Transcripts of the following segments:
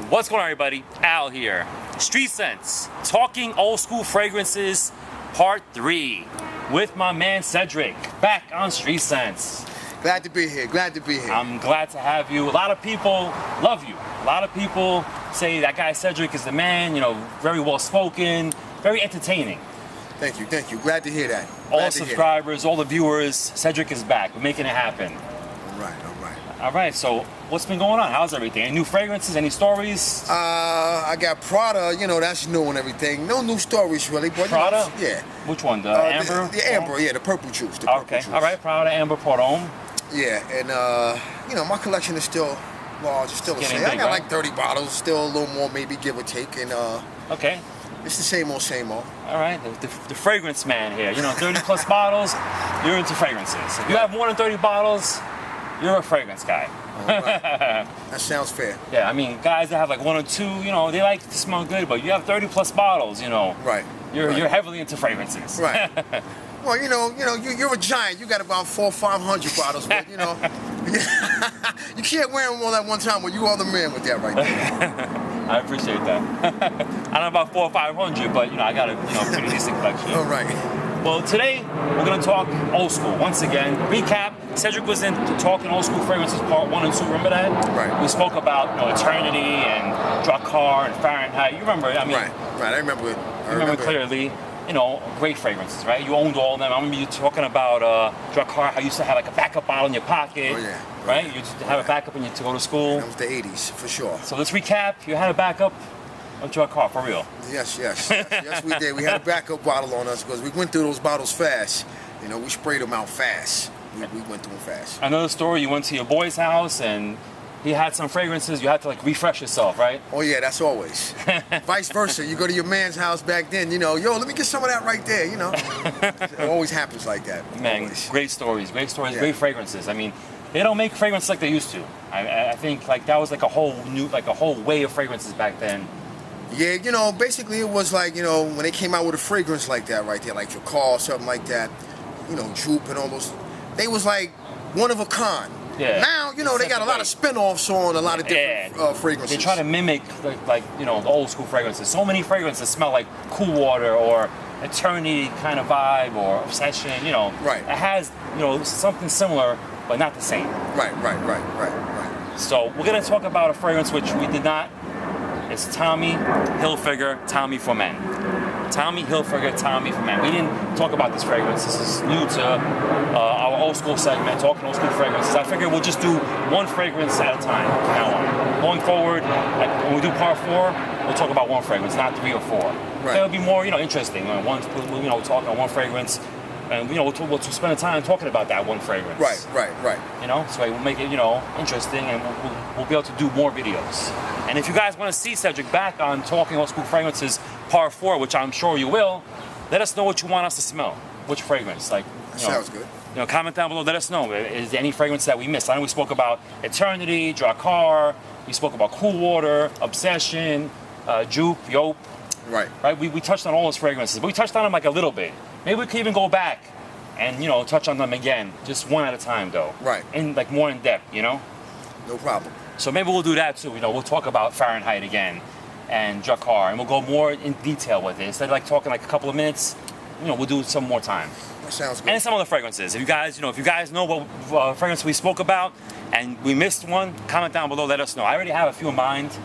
What's going on, everybody? Al here. Street Scents, talking old school fragrances, part 3, with my man Cedric, back on Street Scents. Glad to be here, glad to be here. I'm glad to have you. A lot of people love you. A lot of people say that guy Cedric is the man, you know, very well spoken, very entertaining. Thank you, thank you. Glad to hear that. All the subscribers, all the viewers, Cedric is back. We're making it happen. All right, all right. All right, so what's been going on? How's everything? Any new fragrances? Any stories? I got Prada, you know, that's new and everything. No new stories really, but Prada? You know, yeah. Which one? The Amber? The Amber, yeah, the purple juice. Okay, all right, Prada, Amber, Pardon. Yeah, and you know, my collection is still large, it's still the same. I got like 30 bottles, still a little more maybe, give or take, and okay. It's the same old, same old. All right, the fragrance man here. You know, 30 plus bottles, you're into fragrances. If you have more than 30 bottles, you're a fragrance guy. All right. That sounds fair. Yeah, I mean, guys that have like 1 or 2, you know, they like to smell good, but you have 30 plus bottles, you know. Right. You're heavily into fragrances. Right. Well, you know, you're a giant. You got about 400 or 500 bottles, but you know, you can't wear them all at one time. Well, you are the man with that right there. I appreciate that. I don't know about 400 or 500, but you know, I got a pretty decent collection. All right. Well, today we're gonna talk old school once again. Recap: Cedric was in talking old school fragrances part 1 and 2. Remember that? Right. We spoke about Eternity and Drakkar and Fahrenheit. You remember? I mean, right. I remember it. I remember clearly. You know, great fragrances, right? You owned all of them. I remember you talking about Drakkar, how you used to have like a backup bottle in your pocket. Oh, yeah. Right? You used to have a backup when you to go to school. That was the 80s, for sure. So let's recap. You had a backup of Drakkar, for real. Yes, we did. We had a backup bottle on us because we went through those bottles fast. You know, we sprayed them out fast. We went through them fast. Another story, you went to your boy's house and he had some fragrances. You had to like refresh yourself, right? Oh yeah, that's always. Vice versa. You go to your man's house back then, you know, yo, let me get some of that right there, you know. It always happens like that. Man, always. Great stories, Yeah. great fragrances. I mean, they don't make fragrances like they used to. I think like that was like a whole way of fragrances back then. Yeah, you know, basically it was like, you know, when they came out with a fragrance like that right there, like your car or something like that, you know, Droop and all those, they was like one of a kind. Yeah. Now, you know, they got a lot of spin-offs on a lot of different fragrances. They try to mimic like the old school fragrances. So many fragrances smell like Cool Water or Eternity kind of vibe or Obsession, you know. Right. It has, something similar, but not the same. Right. So we're gonna talk about a fragrance which we did not. It's Tommy Hilfiger, Tommy for Men. Tommy Hilfiger, Tommy for Men. We didn't talk about this fragrance. This is new to our old school segment, talking old school fragrances. I figured we'll just do one fragrance at a time from now on. Going forward, like when we do part 4, we'll talk about one fragrance, not 3 or 4. Right. It'll be more, interesting. We'll talk on one fragrance, and we'll spend time talking about that one fragrance. Right. So we'll make it, interesting, and we'll be able to do more videos. And if you guys want to see Cedric back on Talking Old School Fragrances Part 4, which I'm sure you will, let us know what you want us to smell. Which fragrance? Sounds good. Comment down below. Let us know. Is there any fragrance that we missed? I know we spoke about Eternity, Drakkar. We spoke about Cool Water, Obsession, Droop, Yope. Right. We touched on all those fragrances, but we touched on them like a little bit. Maybe we could even go back and touch on them again, just one at a time though. Right. And like more in depth, No problem. So maybe we'll do that too. We'll talk about Fahrenheit again and Drakkar, and we'll go more in detail with it. Instead of like talking like a couple of minutes, we'll do some more time. That sounds good. And some other fragrances. If you guys know what fragrance we spoke about and we missed one, comment down below. Let us know. I already have a few in mind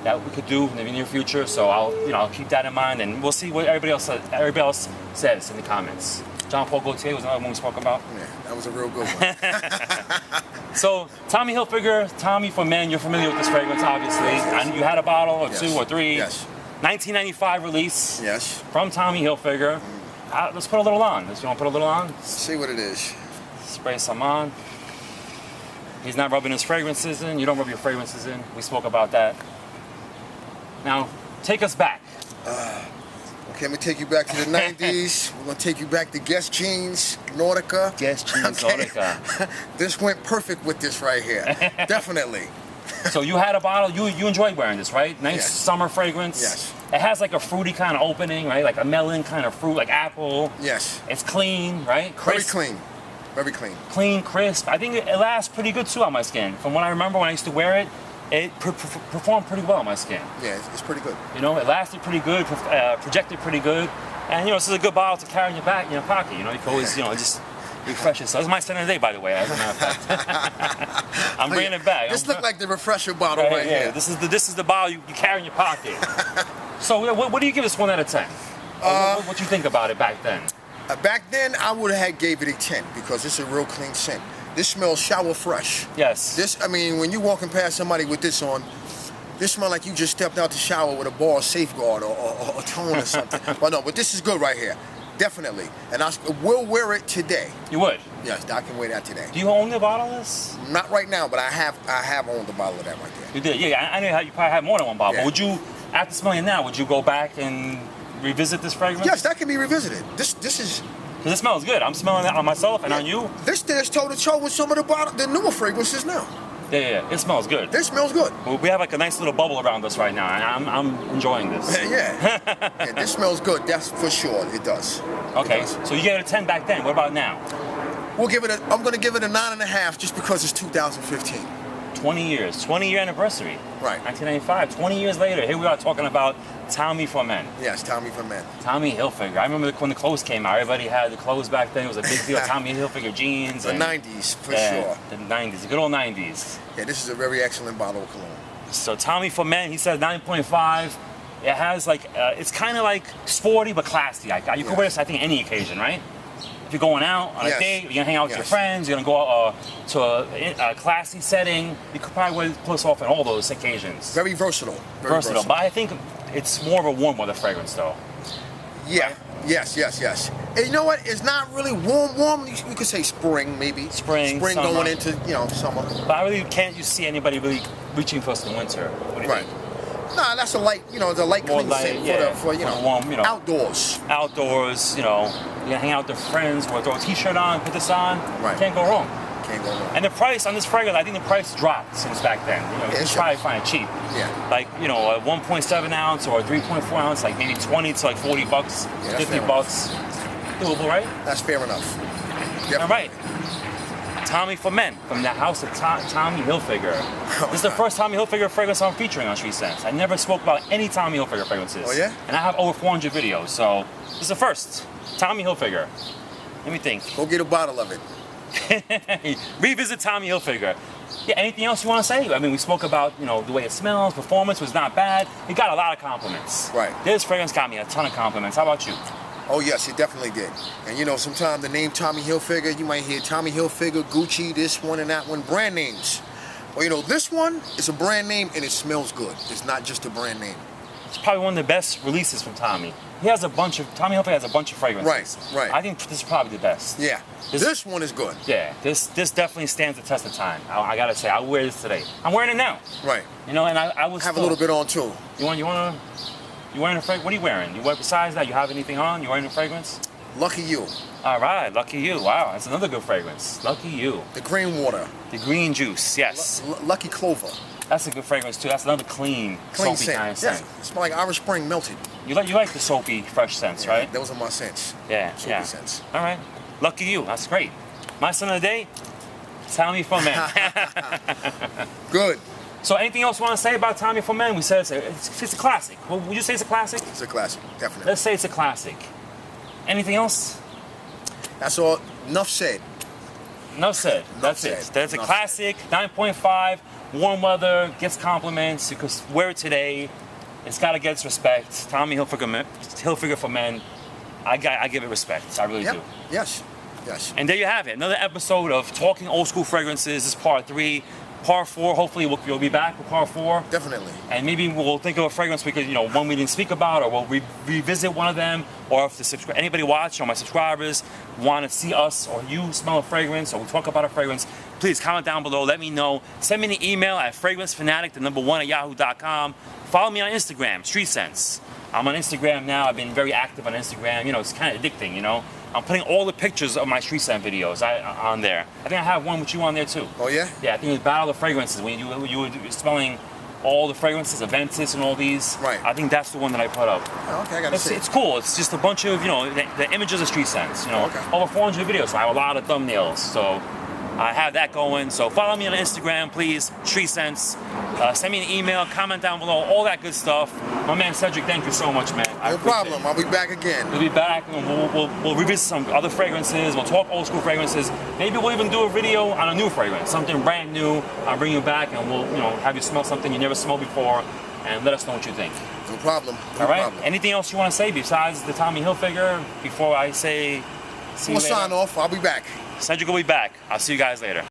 that we could do in the near future, so I'll keep that in mind, and we'll see what everybody else says in the comments. John Paul Gaultier was another one we spoke about. Yeah, that was a real good one. So, Tommy Hilfiger, Tommy for Men, you're familiar with this fragrance, obviously. Yes. And you had a bottle or 2 or 3. Yes. 1995 release. Yes. From Tommy Hilfiger. Let's put a little on. You want to put a little on? Let's see what it is. Spray some on. He's not rubbing his fragrances in. You don't rub your fragrances in. We spoke about that. Now, take us back. Okay, I'm going to take you back to the 90s. We're going to take you back to Guess Jeans, Nautica. Guess Jeans, okay. Nautica. This went perfect with this right here. Definitely. So you had a bottle. You enjoyed wearing this, right? Nice summer fragrance. Yes. It has like a fruity kind of opening, right? Like a melon kind of fruit, like apple. Yes. It's clean, right? Crisp. Very clean. Very clean. Clean, crisp. I think it lasts pretty good too on my skin. From what I remember when I used to wear it, it performed pretty well on my skin. Yeah, it's pretty good. You know, it lasted pretty good, projected pretty good, and you know, this is a good bottle to carry in your back, in your pocket. You know, you can always, you know, just refresh yourself. This is my scent of the day, by the way. As a matter of fact, I'm bringing it back. This look like the refresher bottle right here. This is the bottle you carry in your pocket. So, what do you give this 1 out of 10? What you think about it back then? Back then, I would have gave it a 10 because it's a real clean scent. This smells shower fresh. Yes. This, I mean, when you're walking past somebody with this on, this smells like you just stepped out the shower with a bar safeguard or a tone or something. But this is good right here. Definitely. And I will wear it today. You would? Yes, I can wear that today. Do you own the bottle of this? Not right now, but I have owned the bottle of that right there. You did? Yeah, I know you probably have more than one bottle. Yeah. But would you, after smelling it now, would you go back and revisit this fragrance? Yes, that can be revisited. This is... Because it smells good. I'm smelling that on myself and on you. This stands toe to toe with some of the newer fragrances now. Yeah, it smells good. This smells good. We have like a nice little bubble around us right now, and I'm enjoying this. Yeah, this smells good. That's for sure. It does. Okay, it does. So you gave it a 10 back then. What about now? I'm going to give it a 9.5 just because it's 2015. 20 years, 20-year anniversary. Right. 1995. 20 years later, here we are talking about Tommy for Men. Yes, Tommy for Men. Tommy Hilfiger. I remember when the clothes came out. Everybody had the clothes back then. It was a big deal. Tommy Hilfiger jeans. The 90s, for sure. The 90s, the good old 90s. Yeah, this is a very excellent bottle of cologne. So Tommy for Men, he said 9.5. It has like, it's kind of like sporty but classy. You can wear this, I think, any occasion, right? If you're going out on a date, you're gonna hang out with your friends, you're gonna go to a classy setting, you could probably wear this off on all those occasions. Very versatile. Very versatile. But I think it's more of a warm weather fragrance, though. Yeah. Right? Yes. And you know what? It's not really warm. You could say spring, maybe. Spring, summer. Going into summer. But I really can't see anybody really reaching for some winter. What do you think? Nah, that's a light, the light clean scent for warm, outdoors. Outdoors, you can hang out with your friends, or throw a t-shirt on, put this on. Right. Can't go wrong. Can't go wrong. And the price on this fragrance, I think the price dropped since back then. You can probably find it cheap. Yeah. Like, a 1.7 ounce or a 3.4 ounce, like maybe 20 to like 40 bucks, 50 bucks. Doable, right? That's fair enough. Definitely. All right. Tommy for Men, from the house of Tommy Hilfiger. This is the first Tommy Hilfiger fragrance I'm featuring on Street Scents. I never spoke about any Tommy Hilfiger fragrances. Oh, yeah? And I have over 400 videos, so this is the first. Tommy Hilfiger. Let me think. Go get a bottle of it. Revisit Tommy Hilfiger. Yeah, anything else you want to say? I mean, we spoke about, the way it smells, performance was not bad. It got a lot of compliments. Right. This fragrance got me a ton of compliments. How about you? Oh yes, it definitely did. And sometimes the name Tommy Hilfiger, you might hear Tommy Hilfiger, Gucci, this one and that one, brand names. Well, this one is a brand name and it smells good. It's not just a brand name. It's probably one of the best releases from Tommy. Tommy Hilfiger has a bunch of fragrances. Right. I think this is probably the best. Yeah. This one is good. Yeah, this definitely stands the test of time. I gotta say, I'll wear this today. I'm wearing it now. Right. And I was have a little bit on too. You wearing a fragrance? What are you wearing? Besides that, you have anything on? You wearing a fragrance? Lucky You. All right, Lucky You. Wow, that's another good fragrance. Lucky You. The green water. The green juice, yes. Lucky Clover. That's a good fragrance too. That's another clean soapy scent. kind of scent. Yeah, it smells like Irish Spring melted. You like the soapy, fresh scents, right? Those are my scents. Yeah, soapy scents. All right, Lucky You. That's great. My son of the day, Tommy for Men. Good. So anything else you want to say about Tommy for Men? We said it's a classic. Would you say it's a classic? It's a classic, definitely. Let's say it's a classic. Anything else? That's all. Enough said. Enough said. That's it. That's a classic. 9.5. Warm weather. Gets compliments. You could wear it today. It's got to get its respect. Tommy Hilfiger for Men. I give it respect. I really do. Yes. And there you have it. Another episode of Talking Old School Fragrances. This is part 3. Part 4, hopefully you'll be back with part 4. Definitely. And maybe we'll think of a fragrance we could, one we didn't speak about, or we'll revisit one of them, or if anybody watching, or my subscribers want to see us or you smell a fragrance, or we talk about a fragrance, please comment down below, let me know. Send me an email at fragrancefanatic1@yahoo.com. Follow me on Instagram, Street Scents. I'm on Instagram now. I've been very active on Instagram. It's kind of addicting, I'm putting all the pictures of my Street Scent videos on there. I think I have one with you on there too. Oh yeah? Yeah, I think it was Battle of Fragrances when you were smelling all the fragrances, Aventus and all these. Right. I think that's the one that I put up. Oh, okay, I gotta see. It's cool. It's just a bunch of, the images of Street Scents. Okay. Over 400 videos. So I have a lot of thumbnails. So I have that going. So follow me on Instagram, please. Street Scents. Send me an email, comment down below, all that good stuff. My man Cedric, thank you so much, man. No problem. I'll be back again. We'll be back, and we'll revisit some other fragrances. We'll talk old school fragrances. Maybe we'll even do a video on a new fragrance, something brand new. I'll bring you back, and we'll have you smell something you never smelled before, and let us know what you think. No problem. All right. Anything else you want to say besides the Tommy Hilfiger before I say see you later? I'm gonna sign off. I'll be back. Cedric will be back. I'll see you guys later.